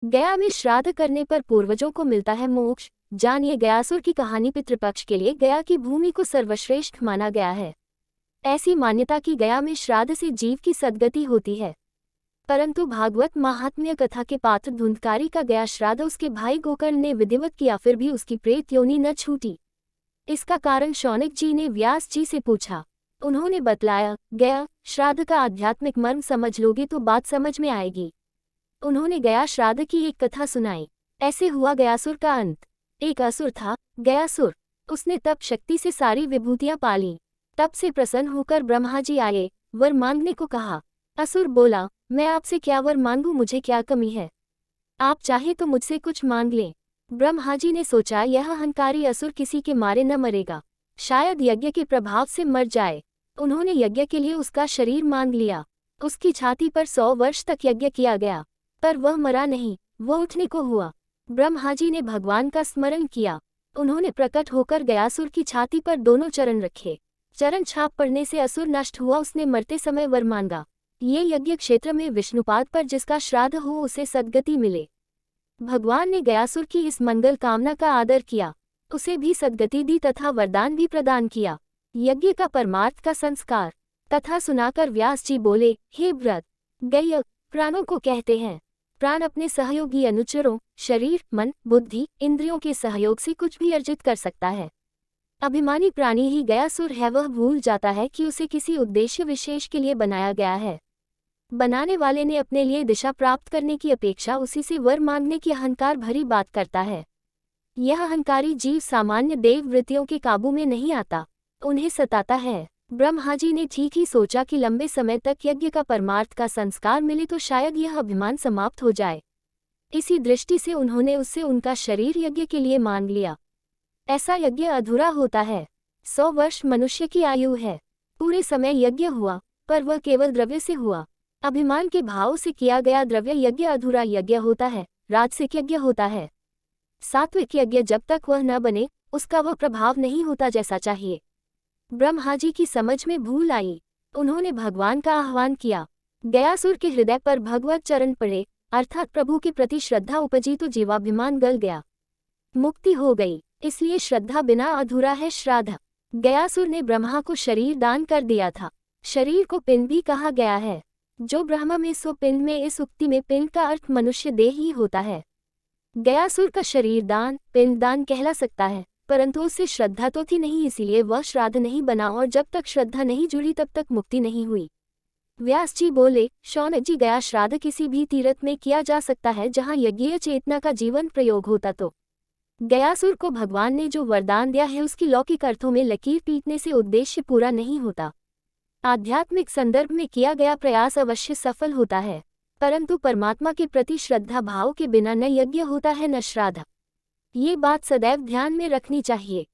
गया में श्राद्ध करने पर पूर्वजों को मिलता है मोक्ष। जानिए गयासुर की कहानी। पितृपक्ष के लिए गया की भूमि को सर्वश्रेष्ठ माना गया है। ऐसी मान्यता की गया में श्राद्ध से जीव की सद्गति होती है। परंतु भागवत महात्म्य कथा के पात्र धुंधकारी का गया श्राद्ध उसके भाई गोकर्ण ने विधिवत किया, फिर भी उसकी प्रेत योनि न छूटी। इसका कारण शौनक जी ने व्यास जी से पूछा। उन्होंने बतलाया, गया श्राद्ध का आध्यात्मिक मर्म समझ लोगे तो बात समझ में आएगी। उन्होंने गया श्राद्ध की एक कथा सुनाई। ऐसे हुआ गयासुर का अंत। एक असुर था, गयासुर। उसने तप शक्ति से सारी विभूतियां पाली। तब से प्रसन्न होकर ब्रह्मा जी आए, वर मांगने को कहा। असुर बोला, मैं आपसे क्या वर मांगू, मुझे क्या कमी है? आप चाहे तो मुझसे कुछ मांग लें। ब्रह्मा जी ने सोचा, यह अहंकारी असुर किसी के मारे न मरेगा, शायद यज्ञ के प्रभाव से मर जाए। उन्होंने यज्ञ के लिए उसका शरीर मांग लिया। उसकी छाती पर 100 वर्ष तक यज्ञ किया गया, पर वह मरा नहीं, वह उठने को हुआ। ब्रह्मा जी ने भगवान का स्मरण किया। उन्होंने प्रकट होकर गयासुर की छाती पर दोनों चरण रखे। चरण छाप पड़ने से असुर नष्ट हुआ। उसने मरते समय वर मांगा, ये यज्ञ क्षेत्र में विष्णुपाद पर जिसका श्राद्ध हो उसे सद्गति मिले। भगवान ने गयासुर की इस मंगल कामना का आदर किया, उसे भी सद्गति दी तथा वरदान भी प्रदान किया। यज्ञ का परमार्थ का संस्कार तथा सुनाकर व्यास जी बोले, हे व्रत गय प्राणों को कहते हैं। प्राण अपने सहयोगी अनुचरों शरीर, मन, बुद्धि, इंद्रियों के सहयोग से कुछ भी अर्जित कर सकता है। अभिमानी प्राणी ही गयासुर है। वह भूल जाता है कि उसे किसी उद्देश्य विशेष के लिए बनाया गया है। बनाने वाले ने अपने लिए दिशा प्राप्त करने की अपेक्षा उसी से वर मांगने की अहंकार भरी बात करता है। यह अहंकारी जीव सामान्य देव वृत्तियों के काबू में नहीं आता, उन्हें सताता है। ब्रह्मा जी ने ठीक ही सोचा कि लंबे समय तक यज्ञ का परमार्थ का संस्कार मिले तो शायद यह अभिमान समाप्त हो जाए। इसी दृष्टि से उन्होंने उससे उनका शरीर यज्ञ के लिए मांग लिया। ऐसा यज्ञ अधूरा होता है। 100 वर्ष मनुष्य की आयु है। पूरे समय यज्ञ हुआ, पर वह केवल द्रव्य से हुआ। अभिमान के भाव से किया गया द्रव्य यज्ञ अधूरा यज्ञ होता है, राजसिक यज्ञ होता है। सात्विक यज्ञ जब तक वह न बने उसका वह प्रभाव नहीं होता जैसा चाहिए। ब्रह्मा जी की समझ में भूल आई। उन्होंने भगवान का आह्वान किया। गयासुर के हृदय पर भगवत चरण पड़े, अर्थात प्रभु के प्रति श्रद्धा उपजी तो जीवाभिमान गल गया, मुक्ति हो गई। इसलिए श्रद्धा बिना अधूरा है श्राद्ध। गयासुर ने ब्रह्मा को शरीर दान कर दिया था। शरीर को पिंड भी कहा गया है। जो ब्रह्मा में सो पिंड में, इस उक्ति में पिंड का अर्थ मनुष्य देह ही होता है। गयासुर का शरीर दान पिंड दान कहला सकता है, परंतु उससे श्रद्धा तो थी नहीं, इसीलिए वह श्राद्ध नहीं बना, और जब तक श्रद्धा नहीं जुड़ी तब तक मुक्ति नहीं हुई। व्यास जी बोले, शौनक जी, गया श्राद्ध किसी भी तीर्थ में किया जा सकता है जहाँ यज्ञीय चेतना का जीवन प्रयोग होता। तो गयासुर को भगवान ने जो वरदान दिया है उसकी लौकिक अर्थों में लकीर पीटने से उद्देश्य पूरा नहीं होता। आध्यात्मिक संदर्भ में किया गया प्रयास अवश्य सफल होता है, परंतु परमात्मा के प्रति श्रद्धा भाव के बिना न यज्ञ होता है न श्राद्ध। ये बात सदैव ध्यान में रखनी चाहिए।